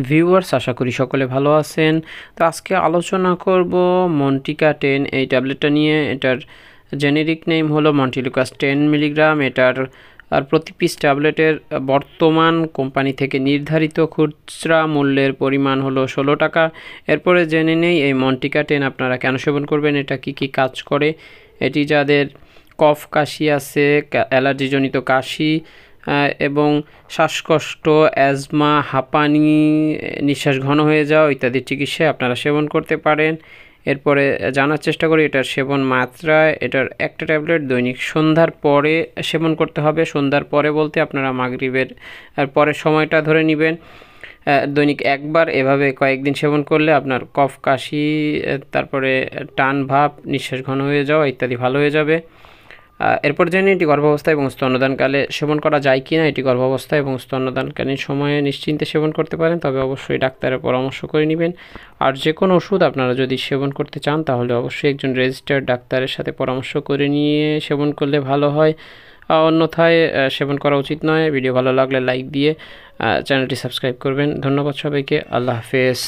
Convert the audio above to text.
Viewers, আশা করি সকলে ভালো আছেন। তো আজকে আলোচনা করব মন্টিকা 10 এই ট্যাবলেটটা নিয়ে। এটার জেনেরিক নেম হলো মন্টিলুকাস 10 মিলিগ্রাম। এটার প্রতি পিস ট্যাবলেটের বর্তমান কোম্পানি থেকে নির্ধারিত খুচরা মূল্যের পরিমাণ হলো 16 টাকা। এরপরে জেনে নেই এই মন্টিকা 10 আপনারা কেন সেবন করবেন, এটা কি কি কাজ করে। এটি যাদের কফ কাশি আছে, অ্যালার্জিজনিত কাশি এবং শ্বাসকষ্ট, অ্যাজমা, হাঁপানি, নিঃশ্বাস ঘন হয়ে যাওয়া ইত্যাদি চিকিৎসায় আপনারা সেবন করতে পারেন। এরপরে জানার চেষ্টা করি এটার সেবন মাত্রায়। এটার একটা ট্যাবলেট দৈনিক সন্ধ্যার পরে সেবন করতে হবে। সন্ধ্যার পরে বলতে আপনারা মাগরিবের পরের সময়টা ধরে নেবেন। দৈনিক একবার এভাবে কয়েকদিন সেবন করলে আপনার কফ কাশি, তারপরে টান ভাব, নিঃশ্বাস ঘন হয়ে যাওয়া ইত্যাদি ভালো হয়ে যাবে। এরপর জেনে এটি গর্ভাবস্থা এবং স্তন্যদানকালে সেবন করা যায় কি না। এটি গর্ভাবস্থা এবং স্তন্যদানকালীন সময়ে নিশ্চিন্তে সেবন করতে পারেন, তবে অবশ্যই ডাক্তারের পরামর্শ করে নেবেন। আর যে কোনো ওষুধ আপনারা যদি সেবন করতে চান তাহলে অবশ্যই একজন রেজিস্টার্ড ডাক্তারের সাথে পরামর্শ করে নিয়ে সেবন করলে ভালো হয়, অন্যথায় সেবন করা উচিত নয়। ভিডিও ভালো লাগলে লাইক দিয়ে চ্যানেলটি সাবস্ক্রাইব করবেন। ধন্যবাদ সবাইকে। আল্লাহ হাফেজ।